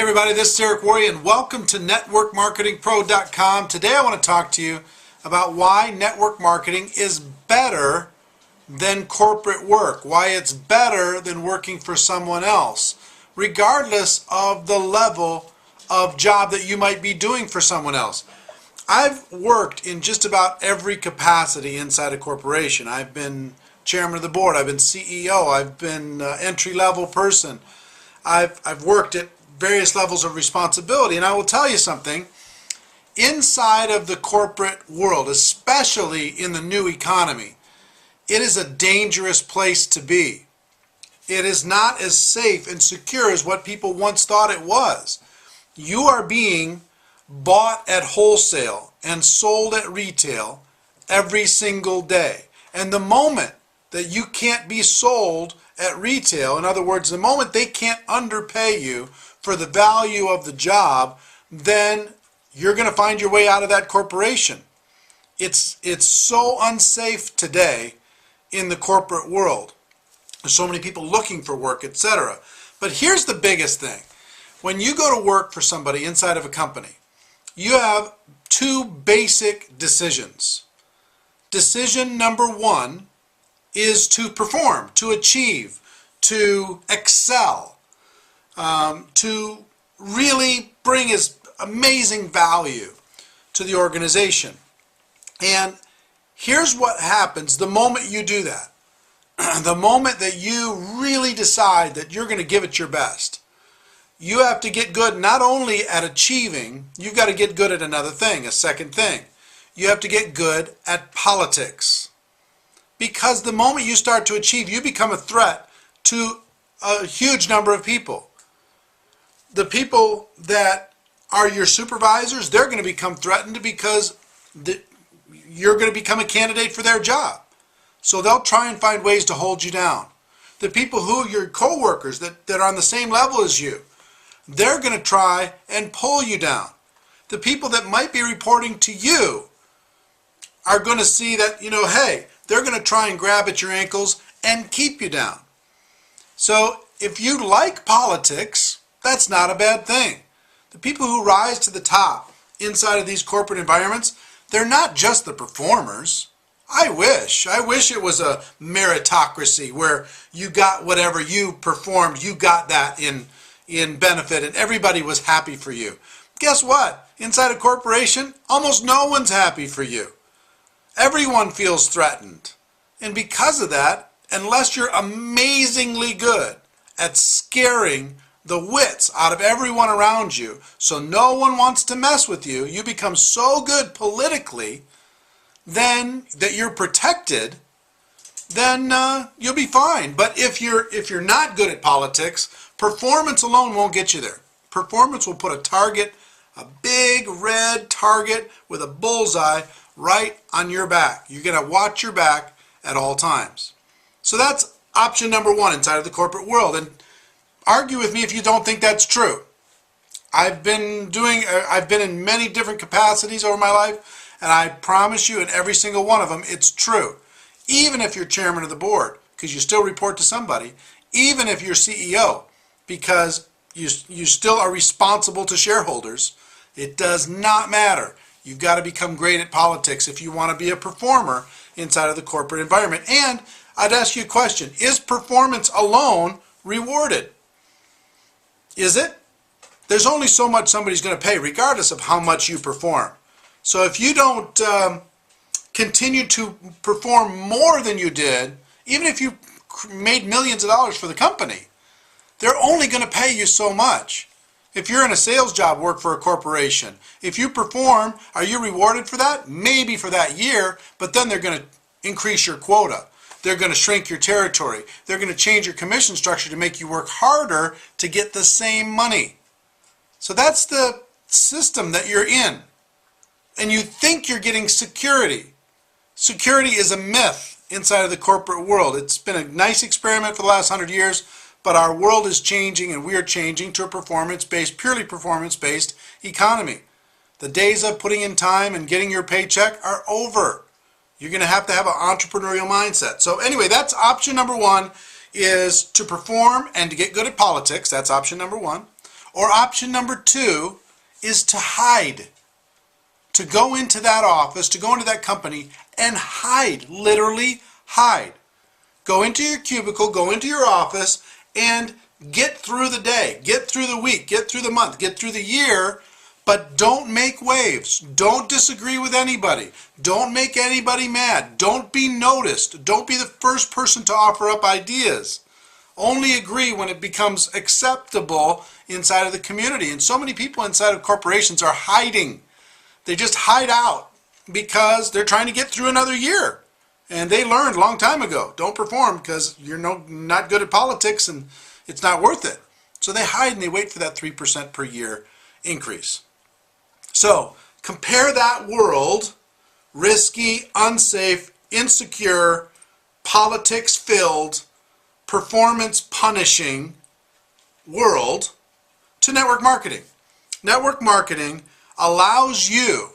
everybody, this is Eric Worre and welcome to networkmarketingpro.com. Today I want to talk to you about why network marketing is better than corporate work, why it's better than working for someone else, regardless of the level of job that you might be doing for someone else. I've worked in just about every capacity inside a corporation. I've been chairman of the board, I've been CEO, I've been entry-level person. I've worked at various levels of responsibility, and I will tell you something, inside of the corporate world, especially in the new economy, it is a dangerous place to be. It is not as safe and secure as what people once thought it was. You are being bought at wholesale and sold at retail every single day. And the moment that you can't be sold at retail, in other words, the moment they can't underpay you for the value of the job, then you're going to find your way out of that corporation. It's so unsafe today in the corporate world. There's so many people looking for work, etc. But here's the biggest thing. When you go to work for somebody inside of a company, you have two basic decisions. Decision number one is to perform, to achieve, to excel, to really bring his amazing value to the organization. And here's what happens the moment you do that. The moment that you really decide that you're going to give it your best, you have to get good not only at achieving, you've got to get good at another thing, a second thing. You have to get good at politics. Because the moment you start to achieve, you become a threat to a huge number of people. The people that are your supervisors, they're going to become threatened because you're going to become a candidate for their job. So they'll try and find ways to hold you down. The people who your co-workers that are on the same level as you, they're going to try and pull you down. The people that might be reporting to you are going to see that, hey, they're going to try and grab at your ankles and keep you down. So if you like politics, that's not a bad thing. The people who rise to the top inside of these corporate environments, they're not just the performers. I wish it was a meritocracy where you got whatever you performed, you got that in benefit and everybody was happy for you. Guess what? Inside a corporation, almost no one's happy for you. Everyone feels threatened. And because of that, unless you're amazingly good at scaring the wits out of everyone around you so no one wants to mess with you, you become so good politically then that you're protected, then you'll be fine. But if you're not good at politics, performance alone won't get you there. Performance will put a target, a big red target with a bullseye right on your back. You're going to watch your back at all times. So that's option number one inside of the corporate world. And argue with me if you don't think that's true. I've been in many different capacities over my life, and I promise you in every single one of them it's true. Even if you're chairman of the board, because you still report to somebody, even if you're CEO, because you still are responsible to shareholders, it does not matter. You've got to become great at politics if you want to be a performer inside of the corporate environment. And I'd ask you a question. Is performance alone rewarded? Is it? There's only so much somebody's going to pay, regardless of how much you perform. So if you don't continue to perform more than you did, even if you made millions of dollars for the company, they're only going to pay you so much. If you're in a sales job, work for a corporation, if you perform, are you rewarded for that? Maybe for that year, but then they're going to increase your quota. They're going to shrink your territory. They're going to change your commission structure to make you work harder to get the same money. So that's the system that you're in. And you think you're getting security. Security is a myth inside of the corporate world. It's been a nice experiment for the last 100 years, but our world is changing and we are changing to a performance-based, purely performance-based economy. The days of putting in time and getting your paycheck are over. You're going to have an entrepreneurial mindset. So anyway, that's option number one, is to perform and to get good at politics. That's option number one. Or option number 2 is to hide. To go into that office, to go into that company and hide, literally hide. Go into your cubicle, go into your office and get through the day, get through the week, get through the month, get through the year, but don't make waves. Don't disagree with anybody. Don't make anybody mad. Don't be noticed. Don't be the first person to offer up ideas. Only agree when it becomes acceptable inside of the community. And so many people inside of corporations are hiding. They just hide out because they're trying to get through another year. And they learned a long time ago, don't perform because you're not good at politics and it's not worth it. So they hide and they wait for that 3% per year increase. So compare that world, risky, unsafe, insecure, politics-filled, performance-punishing world to network marketing. Network marketing allows you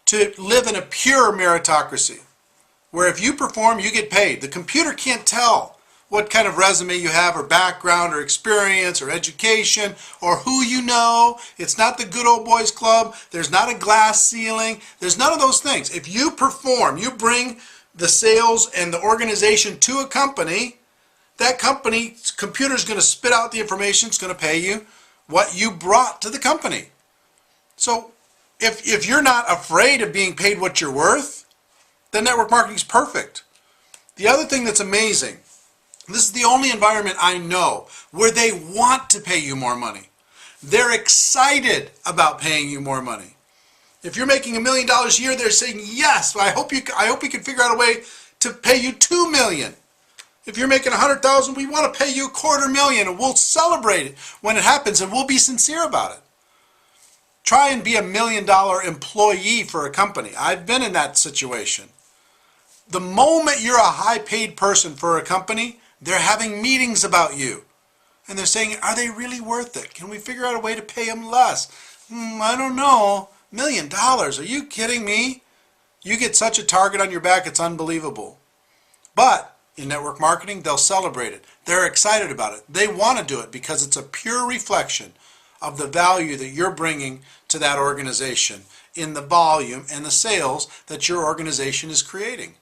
to live in a pure meritocracy, where if you perform, you get paid. The computer can't tell what kind of resume you have or background or experience or education or who you know. It's not the good old boys club. There's not a glass ceiling. There's none of those things. If you perform, you bring the sales and the organization to a company, that company's computer is going to spit out the information. It's going to pay you what you brought to the company. So if you're not afraid of being paid what you're worth, then network marketing is perfect. The other thing that's amazing, this is the only environment I know where they want to pay you more money. They're excited about paying you more money. If you're making $1 million a year, they're saying, yes, I hope you can figure out a way to pay you $2 million. If you're making $100,000, we want to pay you $250,000, and we'll celebrate it when it happens, and we'll be sincere about it. Try and be $1 million employee for a company. I've been in that situation. The moment you're a high-paid person for a company, they're having meetings about you. And they're saying, are they really worth it? Can we figure out a way to pay them less? I don't know. $1 million? Are you kidding me? You get such a target on your back, it's unbelievable. But in network marketing, they'll celebrate it. They're excited about it. They want to do it because it's a pure reflection of the value that you're bringing to that organization in the volume and the sales that your organization is creating.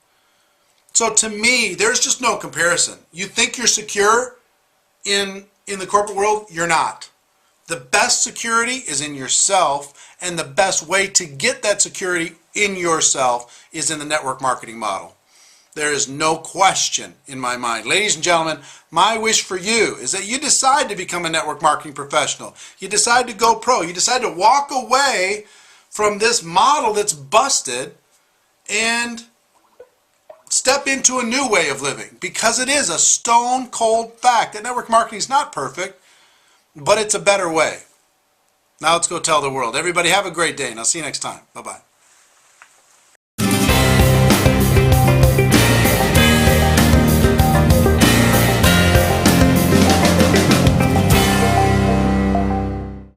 So to me, there's just no comparison. You think you're secure in the corporate world? You're not. The best security is in yourself, and the best way to get that security in yourself is in the network marketing model. There is no question in my mind. Ladies and gentlemen, my wish for you is that you decide to become a network marketing professional. You decide to go pro. You decide to walk away from this model that's busted and step into a new way of living, because it is a stone cold fact that network marketing is not perfect, but it's a better way. Now let's go tell the world. Everybody have a great day, and I'll see you next time. Bye-bye.